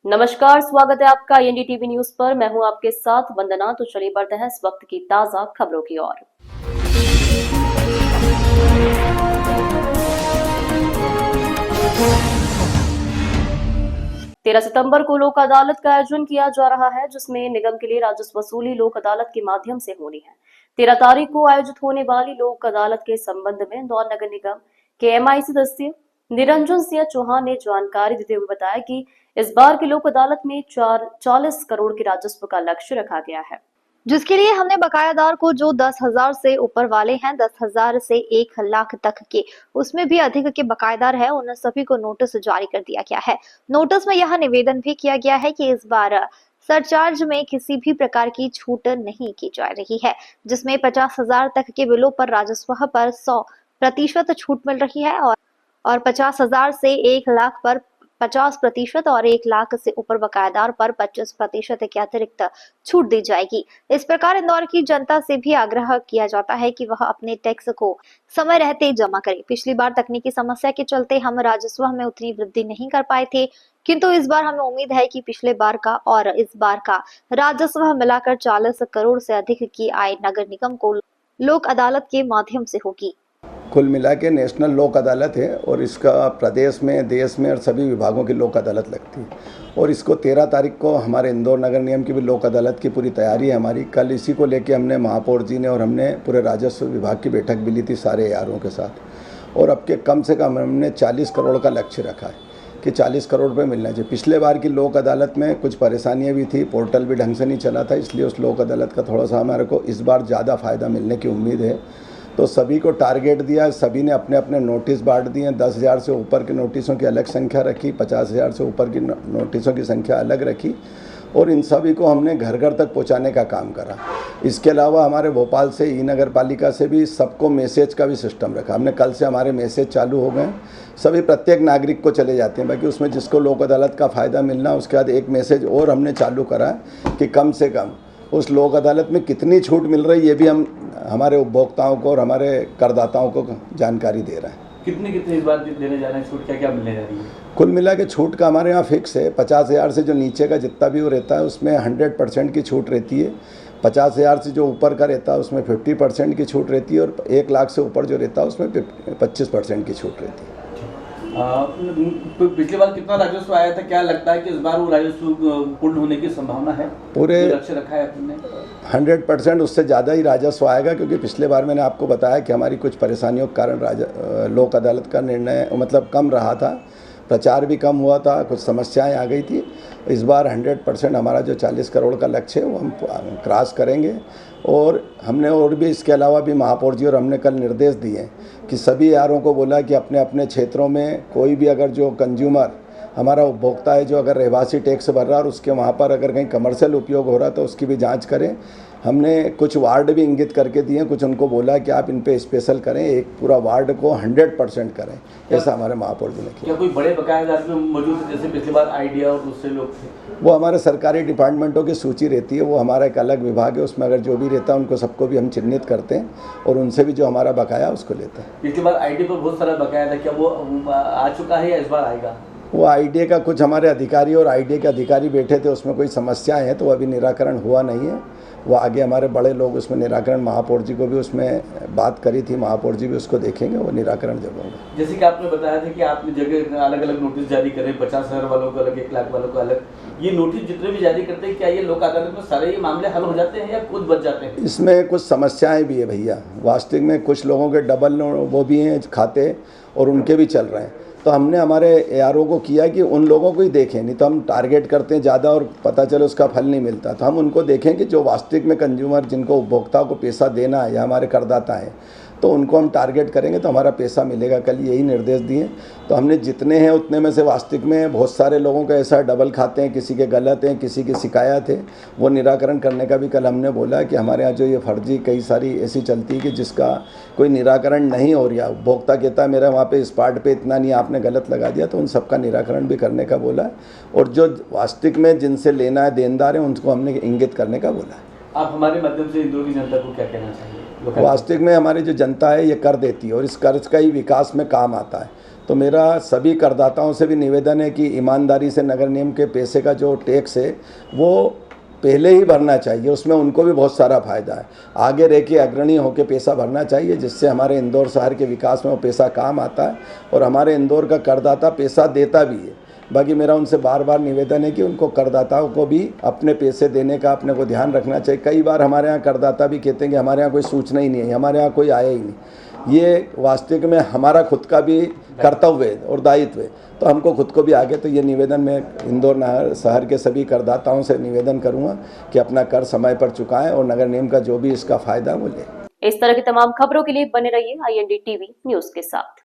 नमस्कार, स्वागत है आपका एनडीटीवी न्यूज पर। मैं हूं आपके साथ वंदना। तो चलिए बढ़ते हैं इस वक्त की ताजा खबरों की ओर। 13 सितंबर को लोक अदालत का आयोजन किया जा रहा है, जिसमें निगम के लिए राजस्व वसूली लोक अदालत के माध्यम से होनी है। 13 तारीख को आयोजित होने वाली लोक अदालत के संबंध में इंदौर नगर निगम के एमआई सदस्य निरंजन सिंह चौहान ने जानकारी देते हुए बताया कि इस बार की लोक अदालत में 40 करोड़ के राजस्व का लक्ष्य रखा गया है, जिसके लिए हमने बकायादार को जो 10,000 से ऊपर वाले हैं, 10,000 से 1 लाख तक के, उसमें भी अधिक के बकायेदार है, उन सभी को नोटिस जारी कर दिया गया है। नोटिस में यह निवेदन भी किया गया है कि इस बार सरचार्ज में किसी भी प्रकार की छूट नहीं की जा रही है, जिसमें 50,000 तक के बिलों पर राजस्व पर 100% छूट मिल रही है और 50,000 से 1 लाख पर 50% और 1 लाख से ऊपर बकायेदार पर 25% के अतिरिक्त छूट दी जाएगी। इस प्रकार इंदौर की जनता से भी आग्रह किया जाता है कि वह अपने टैक्स को समय रहते जमा करे। पिछली बार तकनीकी समस्या के चलते हम राजस्व में उतनी वृद्धि नहीं कर पाए थे, किंतु इस बार हमें उम्मीद है कि पिछले बार का और इस बार का राजस्व मिलाकर 40 करोड़ से अधिक की आय नगर निगम को लोक अदालत के माध्यम से होगी। कुल मिला के नेशनल लोक अदालत है और इसका प्रदेश में, देश में और सभी विभागों की लोक अदालत लगती है। और इसको 13 तारीख को हमारे इंदौर नगर निगम की भी लोक अदालत की पूरी तैयारी है हमारी। कल इसी को लेके हमने महापौर जी ने और हमने पूरे राजस्व विभाग की बैठक भी ली थी सारे यारों के साथ। और अब के कम से कम हमने 40 करोड़ का लक्ष्य रखा है कि 40 करोड़ रुपये मिलना चाहिए। पिछले बार की लोक अदालत में कुछ परेशानियाँ भी थी, पोर्टल भी ढंग से नहीं चला था, इसलिए उस लोक अदालत का थोड़ा सा हमारे को इस बार ज़्यादा फ़ायदा मिलने की उम्मीद है। तो सभी को टारगेट दिया, सभी ने अपने अपने नोटिस बांट दिए। 10,000 से ऊपर के नोटिसों की अलग संख्या रखी, 50,000 से ऊपर की नोटिसों की संख्या अलग रखी और इन सभी को हमने घर घर तक पहुंचाने का काम करा। इसके अलावा हमारे भोपाल से ई नगर पालिका से भी सबको मैसेज का भी सिस्टम रखा हमने। कल से हमारे मैसेज चालू हो गए, सभी प्रत्येक नागरिक को चले जाते हैं। बाकी उसमें जिसको लोक अदालत का फ़ायदा मिलना, उसके बाद एक मैसेज और हमने चालू करा कि कम से कम उस लोक अदालत में कितनी छूट मिल रही है, ये भी हम हमारे उपभोक्ताओं को और हमारे करदाताओं को जानकारी दे रहे हैं। कितनी इस बार देने जा रहे हैं छूट, क्या क्या मिलने जा रही है? कुल मिला के छूट का हमारे यहाँ फिक्स है। 50,000 से जो नीचे का जितना भी वो रहता है उसमें 100% की छूट रहती है। 50,000 से जो ऊपर का रहता है उसमें 50% की छूट रहती है और 1 लाख से ऊपर जो रहता है उसमें 25% की छूट रहती है। तो पिछली बार कितना राजस्व आया था, क्या लगता है कि इस बार वो राजस्व पूर्ण होने की संभावना है? पूरे लक्ष्य रखा है आपने? 100% उससे ज़्यादा ही राजस्व आएगा, क्योंकि पिछले बार मैंने आपको बताया कि हमारी कुछ परेशानियों के कारण लोक अदालत का निर्णय मतलब कम रहा था, प्रचार भी कम हुआ था, कुछ समस्याएं आ गई थी। इस बार 100% हमारा जो 40 करोड़ का लक्ष्य है वो हम क्रॉस करेंगे। और हमने और भी इसके अलावा भी महापौर जी और हमने कल निर्देश दिए कि सभी यारों को बोला कि अपने अपने क्षेत्रों में कोई भी अगर जो कंज्यूमर हमारा उपभोक्ता है जो अगर रहवासी टैक्स भर रहा है और उसके वहाँ पर अगर कहीं कमर्शियल उपयोग हो रहा है तो उसकी भी जांच करें। हमने कुछ वार्ड भी इंगित करके दिए, कुछ उनको बोला कि आप इन पे स्पेशल करें, एक पूरा वार्ड को 100% करें, ऐसा हमारे महापौर जी ने किया। क्या कोई बड़े बकायेदार भी मौजूद थे, जैसे पिछली बार आइडिया और दूसरे लोग थे? वो हमारे सरकारी डिपार्टमेंटों की सूची रहती है, वो हमारा एक अलग विभाग है, उसमें अगर जो भी रहता है उनको सबको भी हम चिन्हित करते हैं और उनसे भी जो हमारा बकाया उसको लेते हैं। पिछली बार आईडी पर बहुत सारा बकाया था, क्या वो आ चुका है या इस बार आएगा? वो आईडीए का कुछ हमारे अधिकारी और आईडीए के अधिकारी बैठे थे, उसमें कोई समस्याएं हैं तो अभी निराकरण हुआ नहीं है। वो आगे हमारे बड़े लोग उसमें निराकरण, महापौर जी को भी उसमें बात करी थी, महापौर जी भी उसको देखेंगे, वो निराकरण जब होगा। जैसे कि आपने बताया था कि आपने जगह अलग अलग नोटिस जारी करे, 50,000 वालों को अलग, 1 लाख वालों को अलग। ये नोटिस जितने भी जारी करते हैं, क्या ये लोक अदालत में सारे ये मामले हल हो जाते हैं या खुद बच जाते हैं? इसमें कुछ समस्याएं भी है भैया, वास्तविक में कुछ लोगों के डबल वो भी हैं खाते और उनके भी चल रहे हैं। तो हमने हमारे एआरओ को किया कि उन लोगों को ही देखें, नहीं तो हम टारगेट करते हैं ज़्यादा और पता चले उसका फल नहीं मिलता। तो हम उनको देखें कि जो वास्तविक में कंज्यूमर, जिनको उपभोक्ता को पैसा देना है या हमारे करदाता हैं, तो उनको हम टारगेट करेंगे तो हमारा पैसा मिलेगा। कल यही निर्देश दिए। तो हमने जितने हैं उतने में से वास्तविक में बहुत सारे लोगों का ऐसा डबल खाते हैं, किसी के गलत हैं, किसी की शिकायत है, वो निराकरण करने का भी कल हमने बोला कि हमारे यहाँ जो ये फर्जी कई सारी ऐसी चलती है कि जिसका कोई निराकरण नहीं हो रहा, उपभोक्ता कहता है मेरा वहाँ पे स्पॉट पे इतना नहीं, आपने गलत लगा दिया, तो उन सबका निराकरण भी करने का बोला। और जो वास्तविक में जिनसे लेना है, देनदार है, उनको हमने इंगित करने का बोला है। आप हमारे माध्यम से इंदौर की जनता को क्या कहना चाहिए? वास्तविक में हमारी जो जनता है ये कर देती है और इस कर्ज का ही विकास में काम आता है। तो मेरा सभी करदाताओं से भी निवेदन है कि ईमानदारी से नगर निगम के पैसे का जो टैक्स है वो पहले ही भरना चाहिए, उसमें उनको भी बहुत सारा फ़ायदा है। आगे रह के अग्रणी होकर पैसा भरना चाहिए, जिससे हमारे इंदौर शहर के विकास में वो पैसा काम आता है और हमारे इंदौर का करदाता पैसा देता भी है। बाकी मेरा उनसे बार बार निवेदन है कि उनको करदाताओं को भी अपने पैसे देने का अपने को ध्यान रखना चाहिए। कई बार हमारे यहाँ करदाता भी कहते हैं कि हमारे यहाँ कोई सूचना ही नहीं है, हमारे यहाँ कोई आया ही नहीं। ये वास्तविक में हमारा खुद का भी कर्तव्य है और दायित्व है, तो हमको खुद को भी आगे, तो ये निवेदन मैं इंदौर शहर के सभी करदाताओं से निवेदन करूँगा कि अपना कर समय पर चुकाएं और नगर निगम का जो भी इसका फ़ायदा वो लें। इस तरह की तमाम खबरों के लिए बने रहिए IND TV न्यूज के साथ।